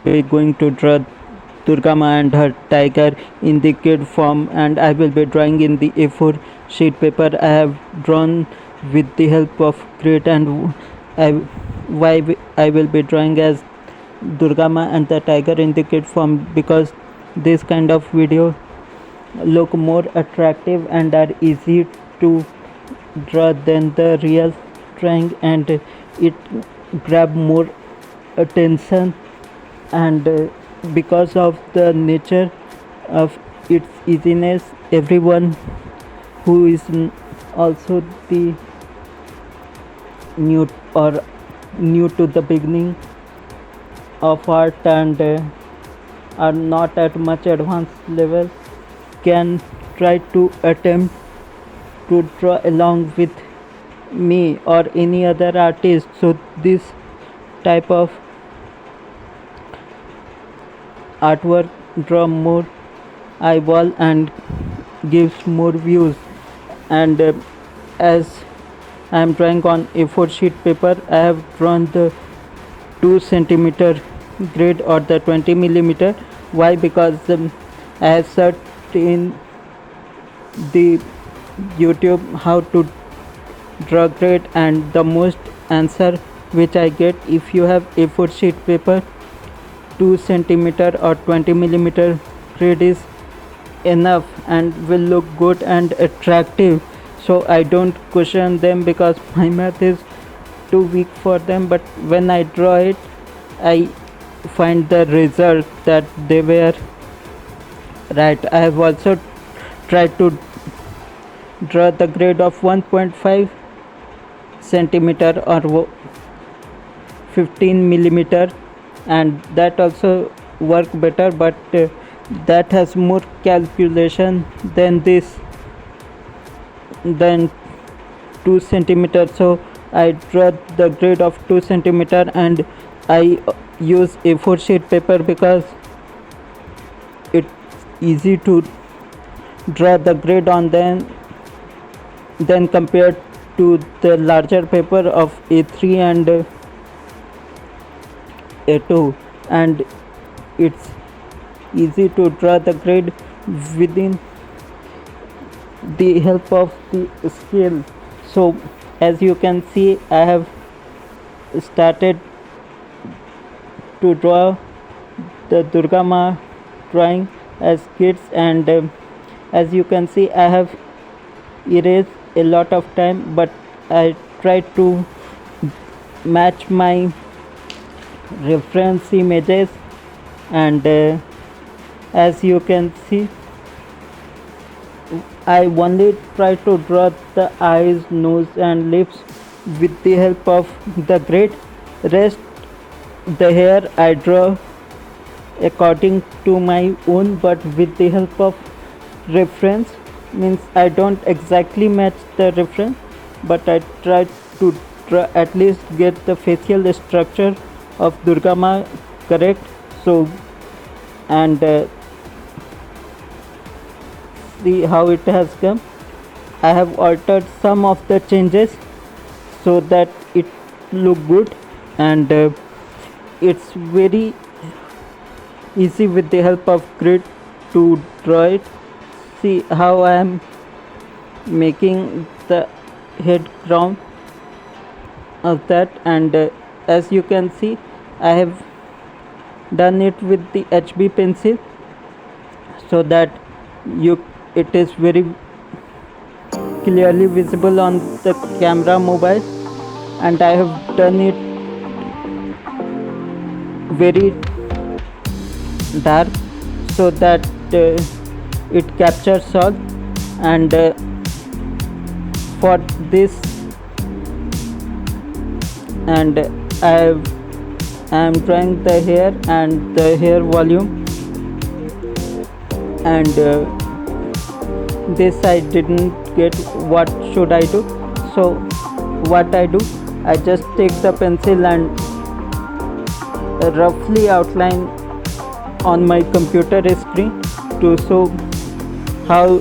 be going to draw Durga Ma and her tiger in the kid form, and I will be drawing in the A4 sheet paper. I have drawn with the help of grid, and I, I will be drawing as Durga Ma and the tiger in the kid form, because this kind of video look more attractive and are easy to draw than the real drawing, and it grab more attention. And because of the nature of its easiness, everyone who is also the new or new to the beginning of art, and are not at much advanced level, can try to attempt to draw along with me or any other artist. So this type of artwork draw more eyeball and gives more views. And as I am drawing on A4 sheet paper, I have drawn the 2 centimeter grid or the 20 millimeter. Why? Because I have searched in the YouTube how to draw grid, and the most answer which I get, if you have A4 sheet paper, 2 centimeter or 20 millimeter grid is enough and will look good and attractive. So I don't question them because my math is too weak for them, but when I draw it, I find the result that they were right. I have also tried to draw the grid of 1.5 centimeter or 15 millimeter, and that also work better, but that has more calculation than 2 centimeter. So I draw the grid of 2 centimeter, and I use A4 sheet paper because it's easy to draw the grid on them then compared to the larger paper of A3 and A2, and it's easy to draw the grid within the help of the scale. So as you can see, I have started to draw the Durga Ma drawing as kids, and as you can see, I have erased a lot of time, but I try to match my reference images, and as you can see, I only try to draw the eyes, nose and lips with the help of the grid. Rest the hair I draw according to my own, but with the help of reference. Means I don't exactly match the reference, but I try to at least get the facial structure of Durga Ma correct. So, and see how it has come. I have altered some of the changes so that it look good, and it's very easy with the help of grid to draw it. See how I am making the head ground of that, and as you can see, I have done it with the HB pencil so that it is very clearly visible on the camera mobile, and I have done it very dark so that it captures all. And for this, and I am drawing the hair and the hair volume, and this I didn't get what should I do. So what I do, I just take the pencil and roughly outline on my computer screen to show how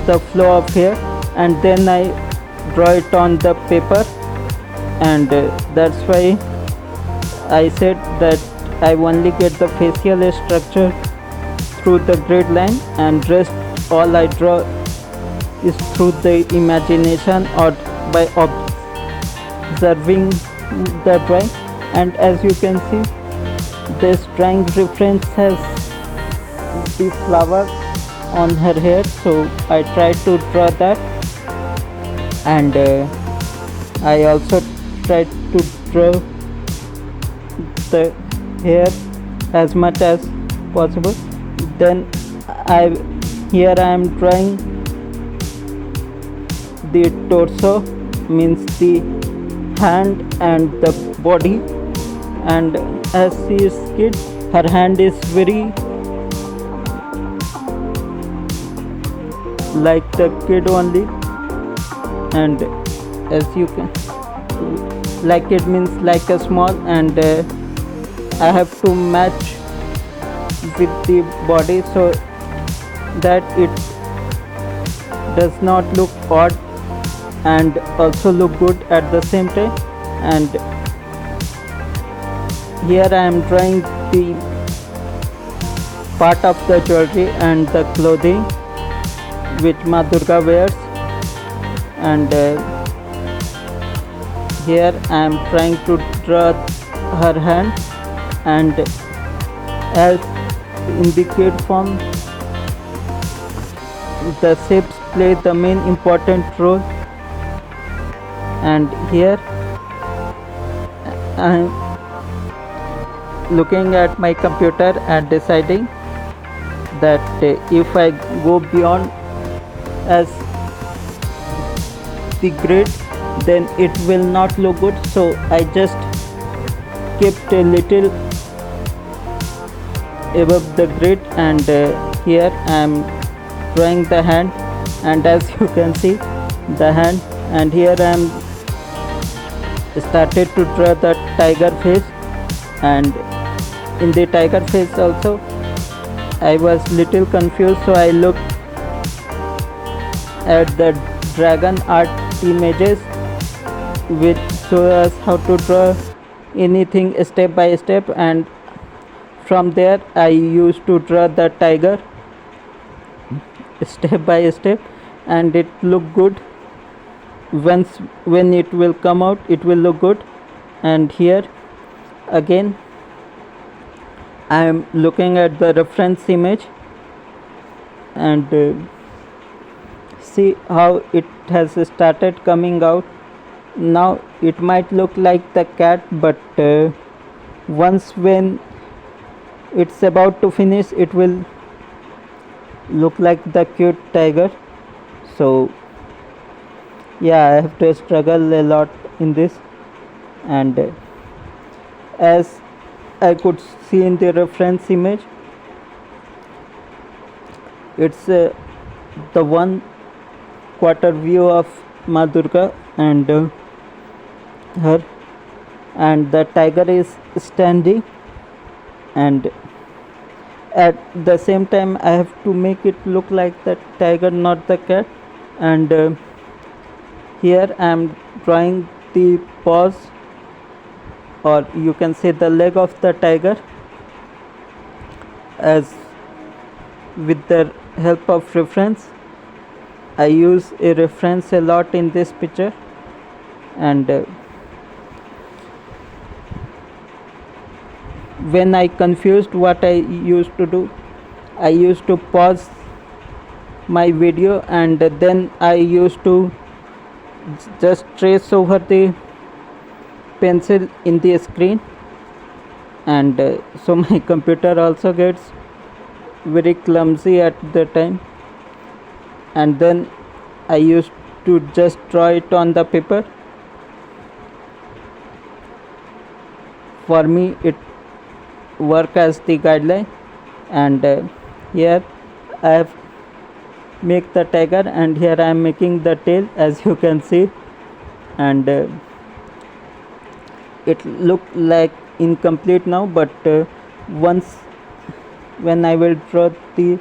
the flow of hair, and then I draw it on the paper, and that's why I said that I only get the facial structure through the grid line, and rest all I draw is through the imagination or by observing the drawing. And as you can see, this drawing reference has the flower on her hair, so I tried to draw that. And I also tried to draw the hair as much as possible. Then here I am drawing the torso, means the hand and the body. And as she is kid, her hand is very like the kid only, and as you can, like it means like a small, and I have to match with the body so that it does not look odd and also look good at the same time. And here I am drawing the part of the jewelry and the clothing which Ma Durga wears. And here I am trying to draw her hand, and as in the kid form, the shapes play the main important role. And here I am looking at my computer and deciding that if I go beyond as the grid, then it will not look good, so I just kept a little above the grid. And here I am drawing the hand, and as you can see the hand, and here I am started to draw the tiger face. And in the tiger face also I was little confused, so I looked at the dragon art images which show us how to draw anything step by step, and from there I used to draw the tiger step by step, and it looked good. When it will come out, it will look good. And here again I am looking at the reference image, and see how it has started coming out. Now it might look like the cat, but once when it's about to finish, it will look like the cute tiger. So yeah, I have to struggle a lot in this. And as I could see in the reference image, it's the 1/4 view of Ma Durga and her, and the tiger is standing, and at the same time I have to make it look like the tiger, not the cat. And here I am drawing the paws, or you can say the leg of the tiger, as with the help of reference. I use a reference a lot in this picture. And when I confused what I used to do, I used to pause my video, and then I used to just trace over the pencil in the screen. And so my computer also gets very clumsy at the time, and then I used to just draw it on the paper. For me it work as the guideline. And here I have make the tiger, and here I am making the tail, as you can see. And it look like incomplete now, but once when I will draw the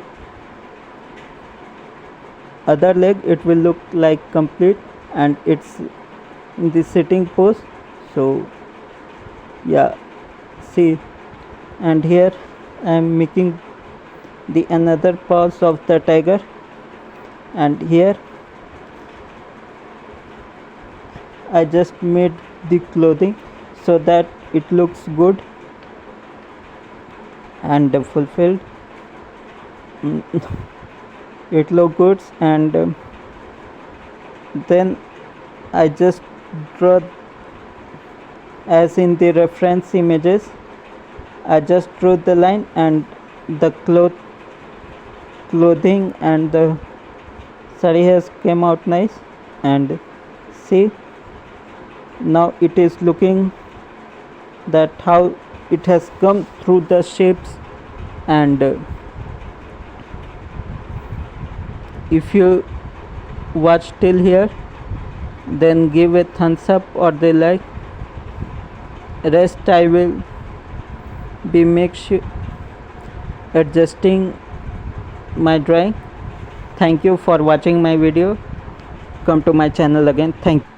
other leg, it will look like complete, and it's in the sitting pose. So yeah, see, and here I am making the another paws of the tiger, and here I just made the clothing so that it looks good and fulfilled. It look good, and then I just draw as in the reference images. I just drew the line, and the clothing and the sari has came out nice. And see, now it is looking that how it has come through the shapes. And if you watch till here, then give a thumbs up or the like. Rest I will be make sure adjusting my drawing. Thank you for watching my video. Come to my channel again. Thank you.